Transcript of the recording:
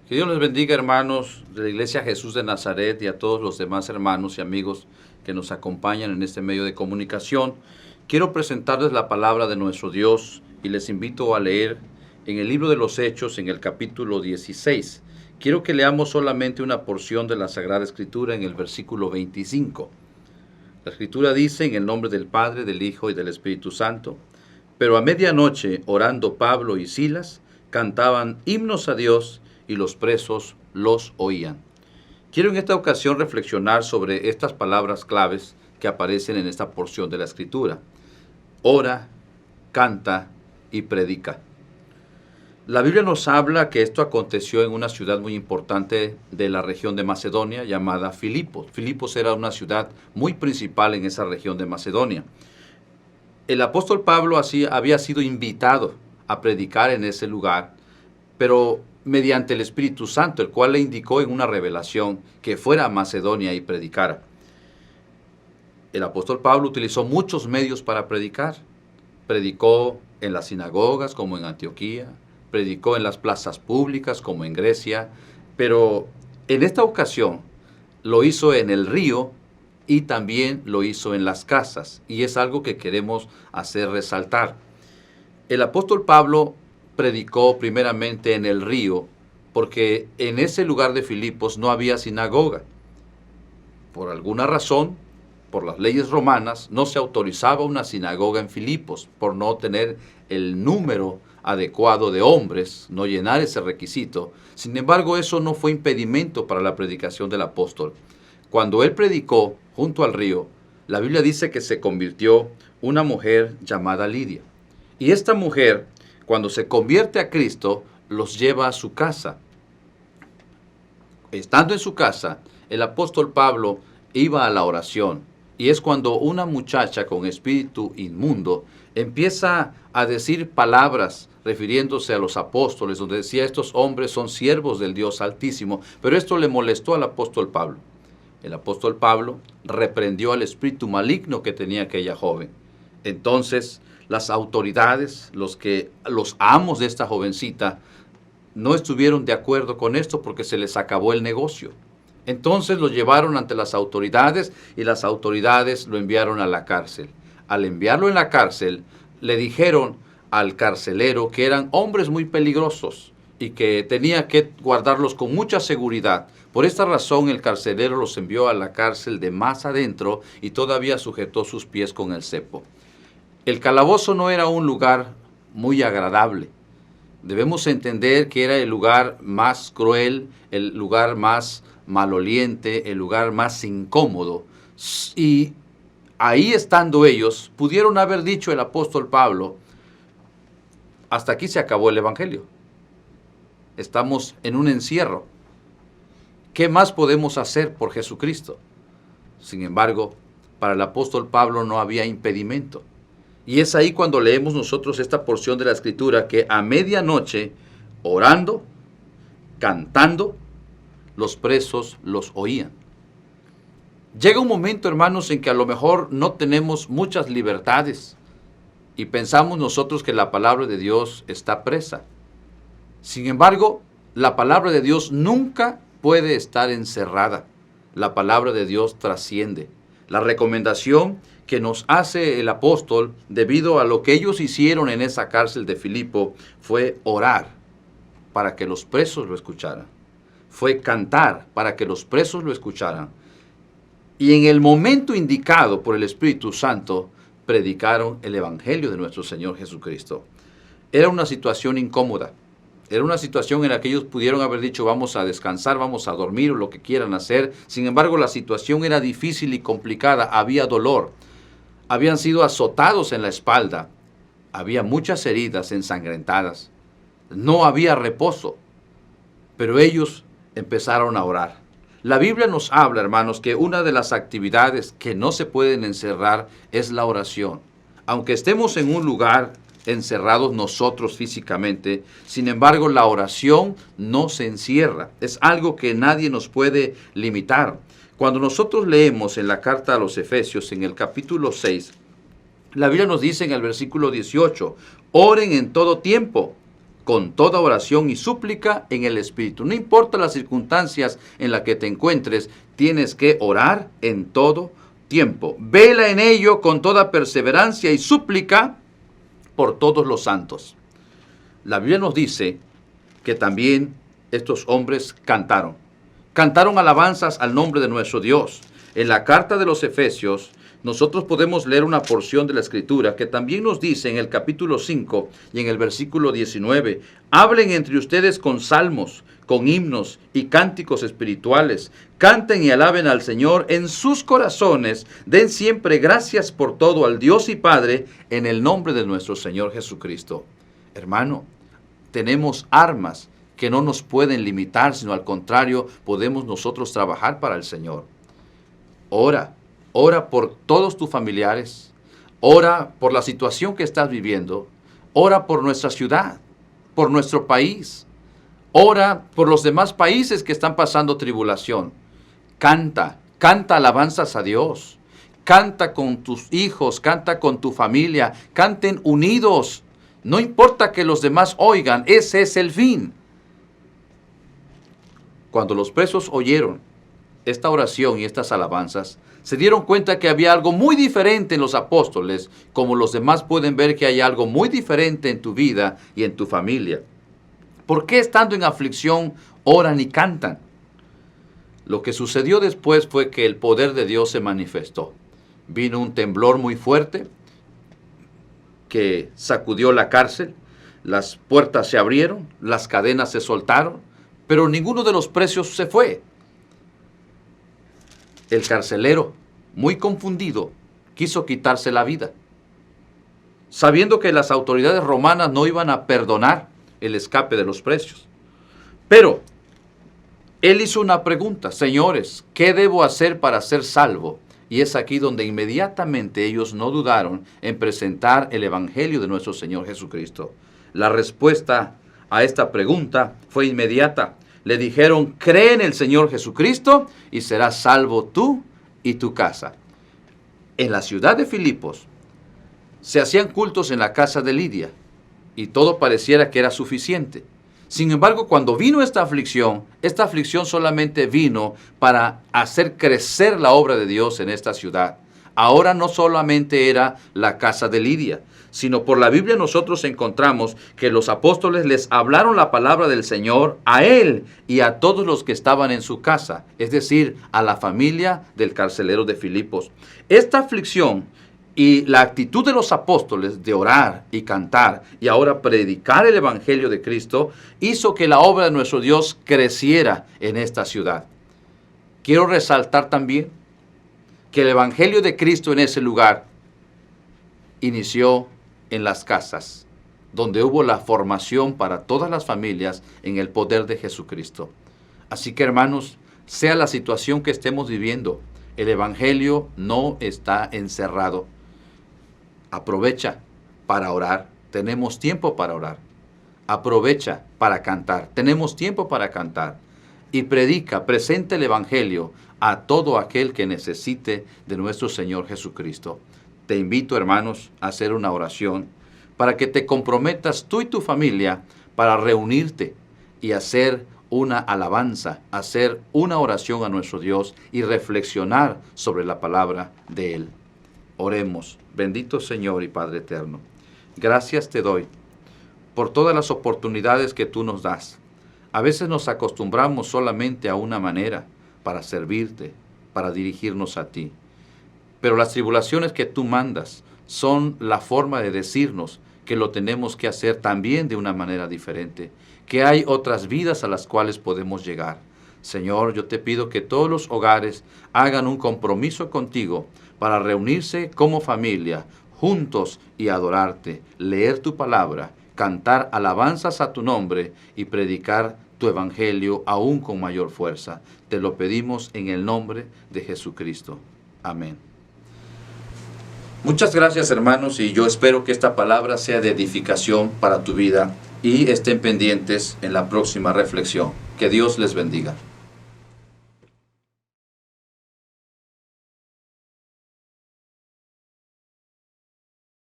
Que Dios les bendiga, hermanos de la Iglesia Jesús de Nazaret, y a todos los demás hermanos y amigos que nos acompañan en este medio de comunicación. Quiero presentarles la palabra de nuestro Dios y les invito a leer en el libro de los Hechos, en el capítulo 16. Quiero que leamos solamente una porción de la Sagrada Escritura en el versículo 25. La Escritura dice: en el nombre del Padre, del Hijo y del Espíritu Santo. Pero a medianoche, orando Pablo y Silas, cantaban himnos a Dios, y los presos los oían. Quiero en esta ocasión reflexionar sobre estas palabras claves que aparecen en esta porción de la Escritura: ora, canta y predica. La Biblia nos habla que esto aconteció en una ciudad muy importante de la región de Macedonia llamada Filipos. Filipos era una ciudad muy principal en esa región de Macedonia. El apóstol Pablo había sido invitado a predicar en ese lugar, pero mediante el Espíritu Santo, el cual le indicó en una revelación que fuera a Macedonia y predicara. El apóstol Pablo utilizó muchos medios para predicar. Predicó en las sinagogas, como en Antioquía, predicó en las plazas públicas, como en Grecia, pero en esta ocasión lo hizo en el río y también lo hizo en las casas, y es algo que queremos hacer resaltar. El apóstol Pablo predicó primeramente en el río, porque en ese lugar de Filipos no había sinagoga. Por alguna razón, por las leyes romanas, no se autorizaba una sinagoga en Filipos, por no tener el número adecuado de hombres, no llenar ese requisito. Sin embargo, eso no fue impedimento para la predicación del apóstol. Cuando él predicó junto al río, la Biblia dice que se convirtió una mujer llamada Lidia. Y esta mujer, cuando se convierte a Cristo, los lleva a su casa. Estando en su casa, el apóstol Pablo iba a la oración. Y es cuando una muchacha con espíritu inmundo empieza a decir palabras refiriéndose a los apóstoles, donde decía: estos hombres son siervos del Dios Altísimo. Pero esto le molestó al apóstol Pablo. El apóstol Pablo reprendió al espíritu maligno que tenía aquella joven. Entonces, las autoridades, los amos de esta jovencita, no estuvieron de acuerdo con esto porque se les acabó el negocio. Entonces lo llevaron ante las autoridades y las autoridades lo enviaron a la cárcel. Al enviarlo en la cárcel, le dijeron al carcelero que eran hombres muy peligrosos y que tenía que guardarlos con mucha seguridad. Por esta razón, el carcelero los envió a la cárcel de más adentro y todavía sujetó sus pies con el cepo. El calabozo no era un lugar muy agradable. Debemos entender que era el lugar más cruel, el lugar más maloliente, el lugar más incómodo. Y ahí estando ellos, pudieron haber dicho el apóstol Pablo: hasta aquí se acabó el evangelio. Estamos en un encierro. ¿Qué más podemos hacer por Jesucristo? Sin embargo, para el apóstol Pablo no había impedimento. Y es ahí cuando leemos nosotros esta porción de la Escritura, que a medianoche, orando, cantando, los presos los oían. Llega un momento, hermanos, en que a lo mejor no tenemos muchas libertades y pensamos nosotros que la palabra de Dios está presa. Sin embargo, la palabra de Dios nunca puede estar encerrada. La palabra de Dios trasciende. La recomendación que nos hace el apóstol, debido a lo que ellos hicieron en esa cárcel de Filipo, fue orar para que los presos lo escucharan. Fue cantar para que los presos lo escucharan. Y en el momento indicado por el Espíritu Santo, predicaron el Evangelio de nuestro Señor Jesucristo. Era una situación incómoda. Era una situación en la que ellos pudieron haber dicho: vamos a descansar, vamos a dormir, o lo que quieran hacer. Sin embargo, la situación era difícil y complicada. Había dolor. Habían sido azotados en la espalda. Había muchas heridas ensangrentadas. No había reposo. Pero ellos empezaron a orar. La Biblia nos habla, hermanos, que una de las actividades que no se pueden encerrar es la oración. Aunque estemos en un lugar encerrados nosotros físicamente, sin embargo, la oración no se encierra. Es algo que nadie nos puede limitar. Cuando nosotros leemos en la carta a los Efesios, en el capítulo 6, la Biblia nos dice en el versículo 18: oren en todo tiempo, con toda oración y súplica en el Espíritu. No importa las circunstancias en las que te encuentres, tienes que orar en todo tiempo. Vela en ello con toda perseverancia y súplica por todos los santos. La Biblia nos dice que también estos hombres cantaron. Cantaron alabanzas al nombre de nuestro Dios. En la carta de los Efesios, nosotros podemos leer una porción de la Escritura que también nos dice en el capítulo 5 y en el versículo 19, hablen entre ustedes con salmos, con himnos y cánticos espirituales, canten y alaben al Señor en sus corazones, den siempre gracias por todo al Dios y Padre en el nombre de nuestro Señor Jesucristo. Hermano, tenemos armas que no nos pueden limitar, sino al contrario, podemos nosotros trabajar para el Señor. Ora por todos tus familiares, ora por la situación que estás viviendo, ora por nuestra ciudad, por nuestro país, ora por los demás países que están pasando tribulación. Canta alabanzas a Dios, canta con tus hijos, canta con tu familia, canten unidos. No importa que los demás oigan, ese es el fin. Cuando los presos oyeron esta oración y estas alabanzas, se dieron cuenta que había algo muy diferente en los apóstoles, como los demás pueden ver que hay algo muy diferente en tu vida y en tu familia. ¿Por qué estando en aflicción oran y cantan? Lo que sucedió después fue que el poder de Dios se manifestó. Vino un temblor muy fuerte que sacudió la cárcel, las puertas se abrieron, las cadenas se soltaron, pero ninguno de los presos se fue. El carcelero, muy confundido, quiso quitarse la vida, sabiendo que las autoridades romanas no iban a perdonar el escape de los presos. Pero él hizo una pregunta: señores, ¿qué debo hacer para ser salvo? Y es aquí donde inmediatamente ellos no dudaron en presentar el Evangelio de nuestro Señor Jesucristo. La respuesta a esta pregunta fue inmediata. Le dijeron: cree en el Señor Jesucristo y serás salvo tú y tu casa. En la ciudad de Filipos se hacían cultos en la casa de Lidia y todo pareciera que era suficiente. Sin embargo, cuando vino esta aflicción solamente vino para hacer crecer la obra de Dios en esta ciudad. Ahora no solamente era la casa de Lidia, sino por la Biblia nosotros encontramos que los apóstoles les hablaron la palabra del Señor a él y a todos los que estaban en su casa, es decir, a la familia del carcelero de Filipos. Esta aflicción y la actitud de los apóstoles de orar y cantar y ahora predicar el Evangelio de Cristo hizo que la obra de nuestro Dios creciera en esta ciudad. Quiero resaltar también que el Evangelio de Cristo en ese lugar inició en las casas, donde hubo la formación para todas las familias en el poder de Jesucristo. Así que, hermanos, sea la situación que estemos viviendo, el Evangelio no está encerrado. Aprovecha para orar, tenemos tiempo para orar. Aprovecha para cantar, tenemos tiempo para cantar. Y predica, presenta el Evangelio a todo aquel que necesite de nuestro Señor Jesucristo. Te invito, hermanos, a hacer una oración para que te comprometas tú y tu familia para reunirte y hacer una alabanza, hacer una oración a nuestro Dios y reflexionar sobre la palabra de Él. Oremos. Bendito Señor y Padre eterno, gracias te doy por todas las oportunidades que tú nos das. A veces nos acostumbramos solamente a una manera para servirte, para dirigirnos a ti. Pero las tribulaciones que tú mandas son la forma de decirnos que lo tenemos que hacer también de una manera diferente, que hay otras vidas a las cuales podemos llegar. Señor, yo te pido que todos los hogares hagan un compromiso contigo para reunirse como familia, juntos y adorarte, leer tu palabra, cantar alabanzas a tu nombre y predicar tu evangelio aún con mayor fuerza. Te lo pedimos en el nombre de Jesucristo. Amén. Muchas gracias, hermanos, y yo espero que esta palabra sea de edificación para tu vida y estén pendientes en la próxima reflexión. Que Dios les bendiga.